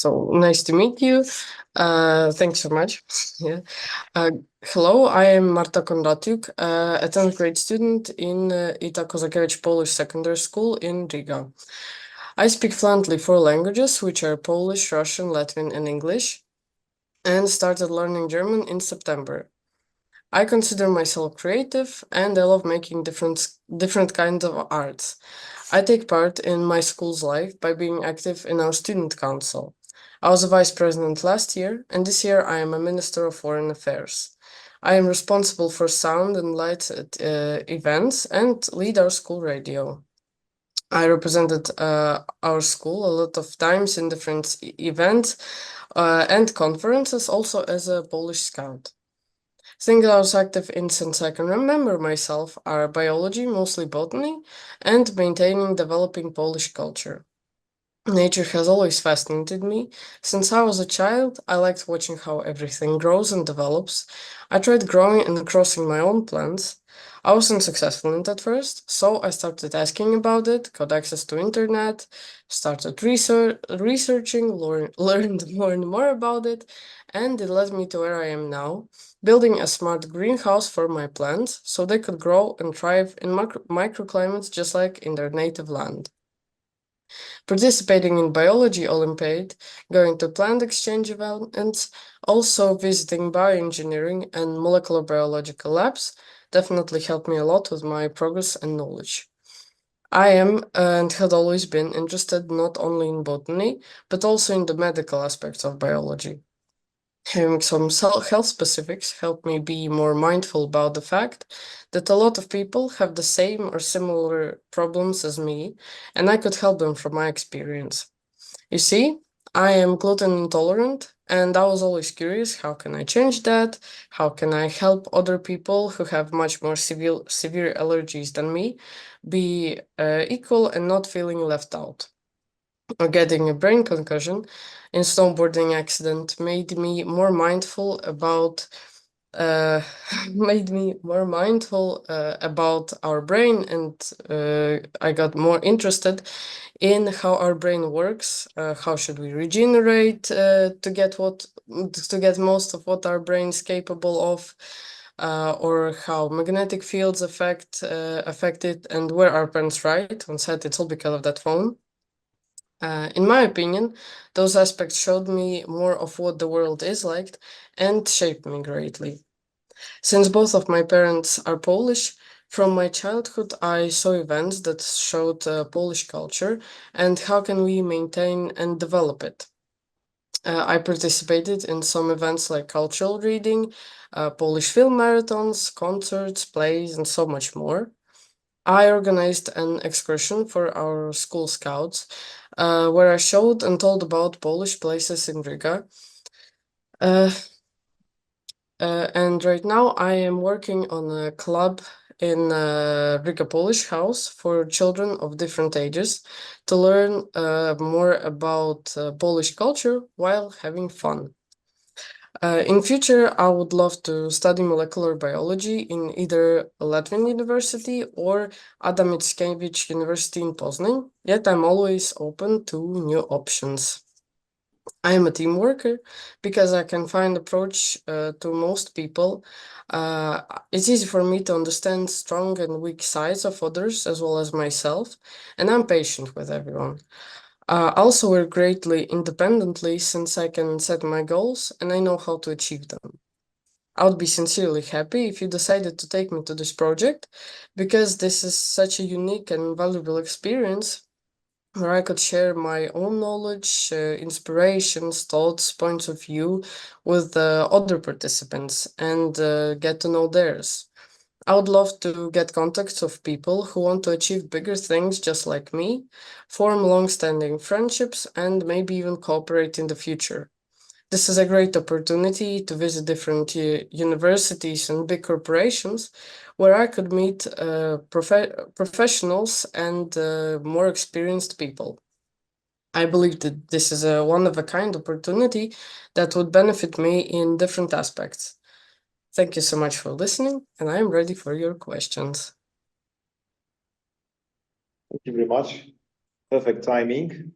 So nice to meet you. Thanks so much. Yeah. Hello, I am Marta Kondratjuk, a 10th grade student in Kozakiewicz Polish Secondary School in Riga. I speak fluently 4 languages, which are Polish, Russian, Latvian, and English, and started learning German in September. I consider myself creative, and I love making different kinds of arts. I take part in my school's life by being active in our student council. I was a vice president last year, and this year I am a minister of foreign affairs. I am responsible for sound and light at events and lead our school radio. I represented our school a lot of times in different events and conferences, also as a Polish scout. Things I was active in since I can remember myself are biology, mostly botany, and maintaining developing Polish culture. Nature has always fascinated me. Since I was a child, I liked watching how everything grows and develops. I tried growing and crossing my own plants. I wasn't successful in that first, so I started asking about it, got access to internet, started researching, learned more and more about it, and it led me to where I am now, building a smart greenhouse for my plants so they could grow and thrive in microclimates just like in their native land. Participating in biology Olympiad, going to plant exchange events, also visiting bioengineering and molecular biological labs definitely helped me a lot with my progress and knowledge. I am and had always been interested not only in botany, but also in the medical aspects of biology. Having some health specifics helped me be more mindful about the fact that a lot of people have the same or similar problems as me, and I could help them from my experience. You see, I am gluten intolerant, and I was always curious, how can I change that? How can I help other people who have much more severe allergies than me be equal and not feeling left out? Or getting a brain concussion in snowboarding accident made me more mindful about about our brain, and I got more interested in how our brain works. How should we regenerate to get most of what our brain is capable of, or how magnetic fields affect it, and where our parents right on set. It's all because of that phone. In my opinion, those aspects showed me more of what the world is like and shaped me greatly. Since both of my parents are Polish, from my childhood I saw events that showed Polish culture and how can we maintain and develop it. I participated in some events like cultural reading, Polish film marathons, concerts, plays, and so much more. I organized an excursion for our school scouts, where I showed and told about Polish places in Riga. And right now I am working on a club in Riga Polish House for children of different ages to learn more about Polish culture while having fun. In future, I would love to study molecular biology in either Latvian University or Adam Mickiewicz University in Poznań, yet I'm always open to new options. I am a team worker because I can find approach to most people. It's easy for me to understand strong and weak sides of others as well as myself, and I'm patient with everyone. I also work greatly independently since I can set my goals and I know how to achieve them. I would be sincerely happy if you decided to take me to this project, because this is such a unique and valuable experience where I could share my own knowledge, inspirations, thoughts, points of view with other participants and get to know theirs. I would love to get contacts of people who want to achieve bigger things just like me, form long-standing friendships, and maybe even cooperate in the future. This is a great opportunity to visit different universities and big corporations where I could meet professionals and more experienced people. I believe that this is a one-of-a-kind opportunity that would benefit me in different aspects. Thank you so much for listening, and I am ready for your questions. Thank you very much. Perfect timing.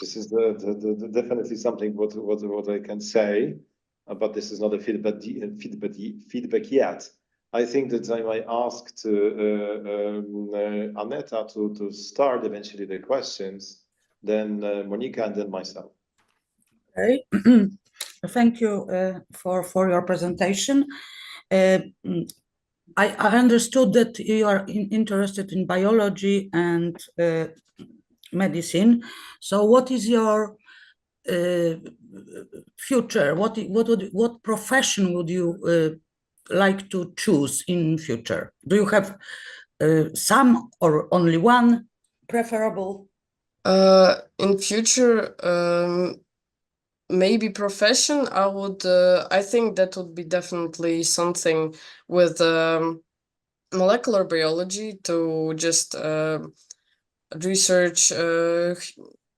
This is definitely something what I can say, but this is not a feedback yet. I think that I might ask to Aneta to start eventually the questions, then Monica, and then myself. Okay. Thank you for your presentation. I understood that you are interested in biology and medicine. So what is your future? What profession would you like to choose in future? Do you have some or only one preferable? In future, maybe profession, I think that would be definitely something with molecular biology, to just research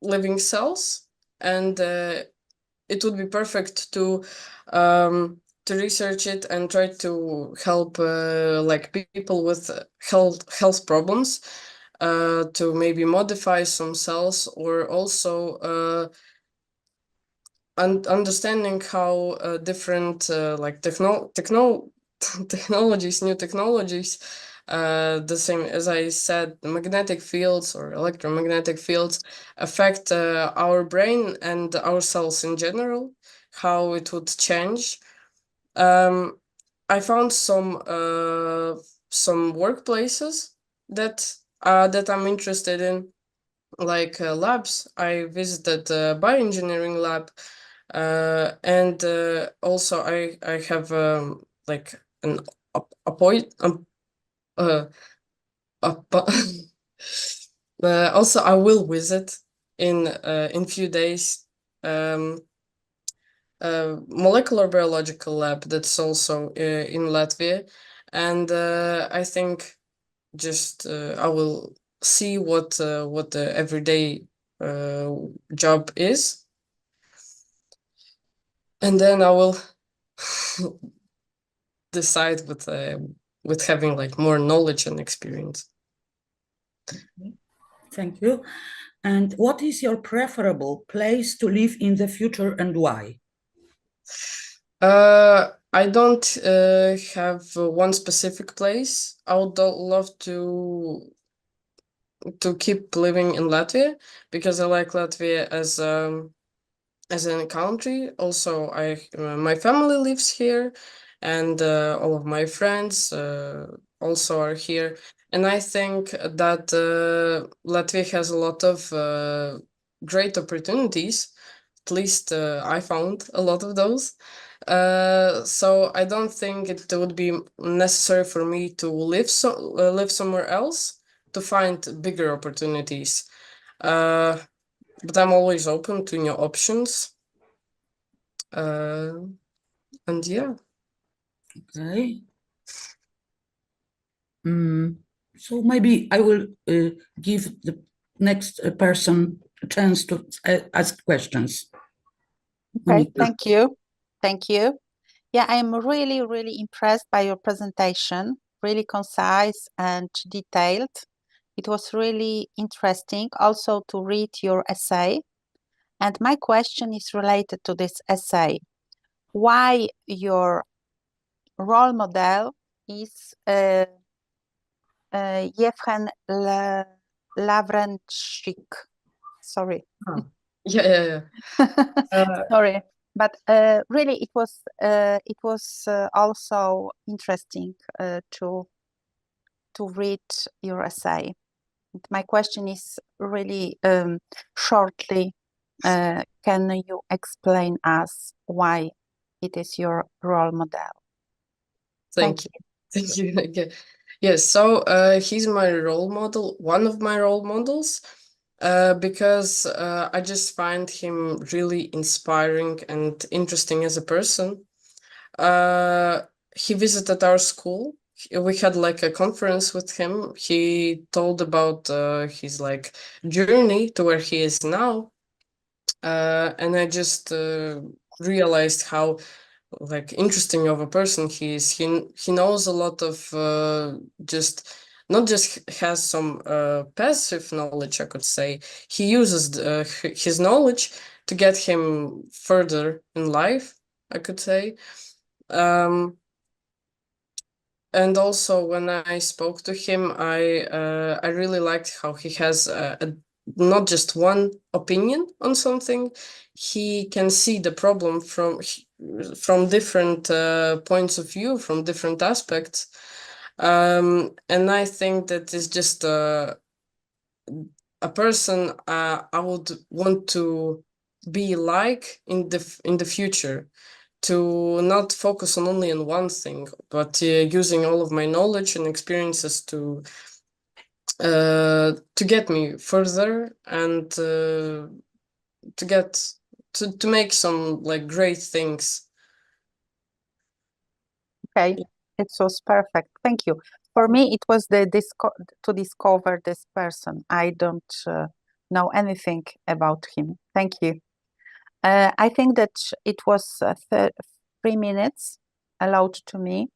living cells, and it would be perfect to research it and try to help like people with health problems, to maybe modify some cells, or also understanding how different like technologies, new technologies, the same as I said, magnetic fields or electromagnetic fields affect our brain and our cells in general, how it would change. I found some workplaces that I'm interested in, like labs. I visited a bioengineering lab, and also I have like an also I will visit in few days molecular biological lab that's also in Latvia, and I think just I will see what the everyday job is, and then I will decide with having like more knowledge and experience. Thank you. And what is your preferable place to live in the future, and why? I don't have one specific place. I would love to keep living in Latvia, because I like Latvia as a country. Also, my family lives here, and all of my friends also are here. And I think that Latvia has a lot of great opportunities. At least I found a lot of those. So I don't think it would be necessary for me to live somewhere else to find bigger opportunities. But I'm always open to new options. And yeah. Okay. So maybe I will give the next person a chance to ask questions. Okay, thank you. Thank you. Yeah, I'm really, really impressed by your presentation, really concise and detailed. It was really interesting also to read your essay. And my question is related to this essay. Why your role model is Hedvig Scholarship. Sorry. Oh. Yeah. Sorry, but really, it was also interesting to read your essay. My question is really shortly. Can you explain us why it is your role model? Thank you. Thank you. Okay. Yes, so he's my role model, one of my role models, because I just find him really inspiring and interesting as a person. He visited our school. We had like a conference with him. He told about his like journey to where he is now, and I just realized how like interesting of a person he is. He knows a lot of just not just has some passive knowledge, I could say. He uses his knowledge to get him further in life, I could say. And also, when I spoke to him, I really liked how he has not just one opinion on something. He can see the problem from different points of view, from different aspects. And I think that is just a person I would want to be like in the future, to not focus on only on one thing, but using all of my knowledge and experiences to get me further and to make some like great things. Okay, it was perfect. Thank you. For me, it was to discover this person. I don't know anything about him. Thank you. I think that it was 3 minutes allowed to me,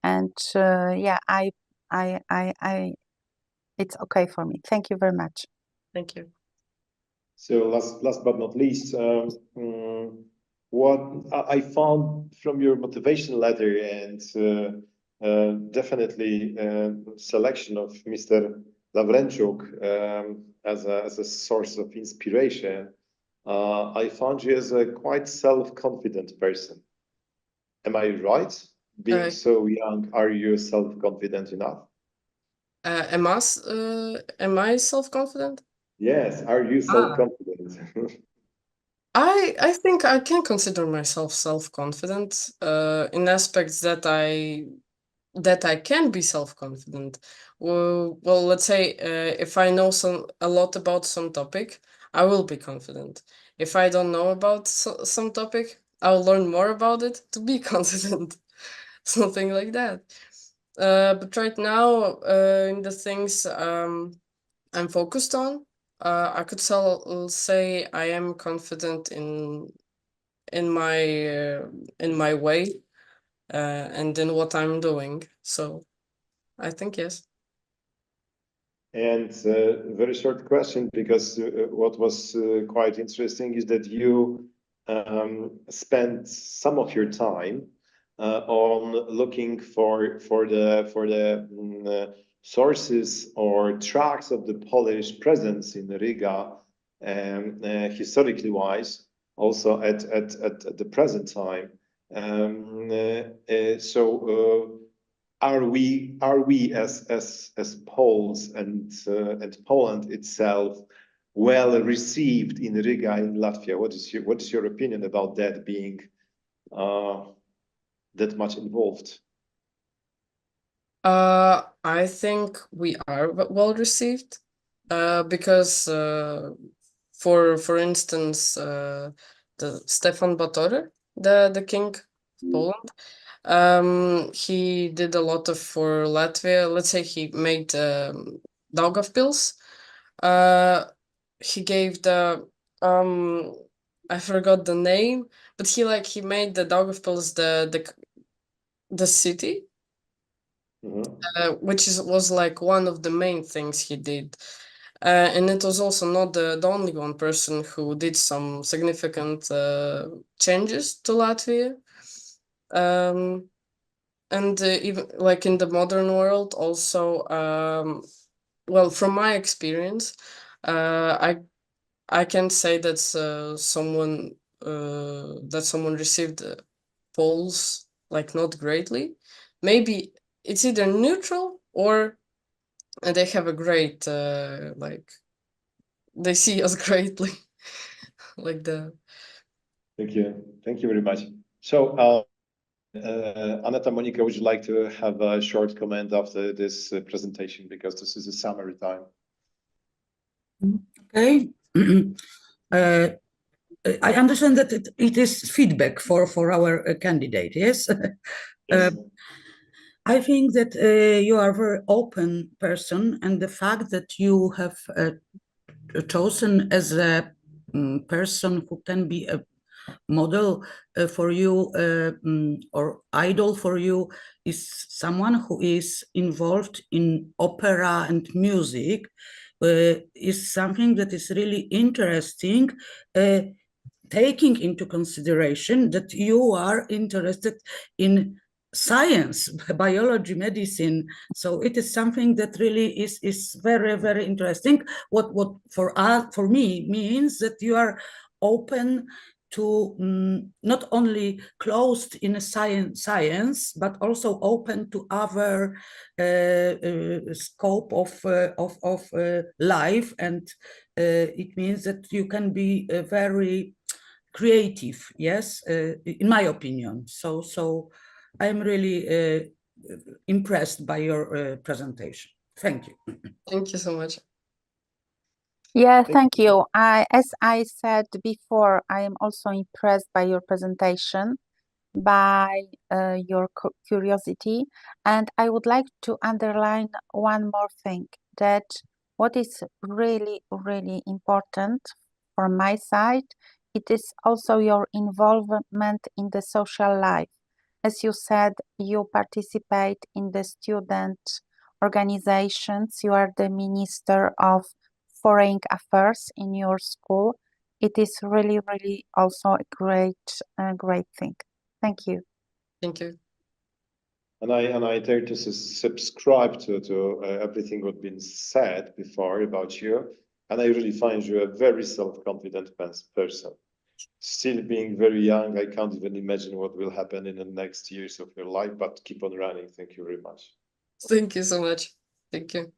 and yeah, it's okay for me. Thank you very much. Thank you. So last but not least, what I found from your motivation letter and definitely selection of Mr. Kondratjuk as a source of inspiration, I found you as a quite self-confident person. Am I right? Being so young, are you self-confident enough? Am I self-confident? Yes, are you self-confident? I think I can consider myself self-confident in aspects that I can be self-confident. Well, let's say if I know a lot about some topic, I will be confident. If I don't know about some topic, I'll learn more about it to be confident. Something like that. But right now, in the things I'm focused on, I could say I am confident in my way and in what I'm doing. So I think yes. And very short question, because what was quite interesting is that you spent some of your time on looking for the sources or tracks of the Polish presence in Riga, historically wise, also at the present time. Are we as Poles and Poland itself well received in Riga in Latvia? What is your opinion about that being that much involved? I think we are well received because for instance the Stefan Batory, the king of Poland, he did a lot for Latvia. Let's say he made Daugavpils. He gave the I forgot the name, but he made the Daugavpils the city, which was like one of the main things he did. And it was also not the only one person who did some significant changes to Latvia. And even like in the modern world also, well, from my experience, I can say that someone received Poles like not greatly. Maybe it's either neutral or they have a great like they see us greatly. Like the Thank you very much. So Aneta, Monica, would you like to have a short comment after this presentation, because this is a summary time? Okay. I understand that it is feedback for our candidate, yes? Yes. I think that you are a very open person, and the fact that you have chosen as a person who can be model for you or idol for you is someone who is involved in opera and music, is something that is really interesting, taking into consideration that you are interested in science, biology, medicine. So it is something that really is very, very interesting. What for me means that you are open to not only closed in a science, but also open to other scope of life, and it means that you can be very creative. Yes, in my opinion. So I'm really impressed by your presentation. Thank you. Thank you so much. Yeah, thank you. As I said before, I am also impressed by your presentation, by your curiosity, and I would like to underline one more thing, that what is really, really important from my side, it is also your involvement in the social life. As you said, you participate in the student organizations, you are the Minister of Foreign Affairs in your school. It is really, really also a great thing. Thank you. Thank you. And I dare to subscribe to everything what's been said before about you. And I really find you a very self-confident person. Still being very young, I can't even imagine what will happen in the next years of your life, but keep on running. Thank you very much. Thank you so much. Thank you.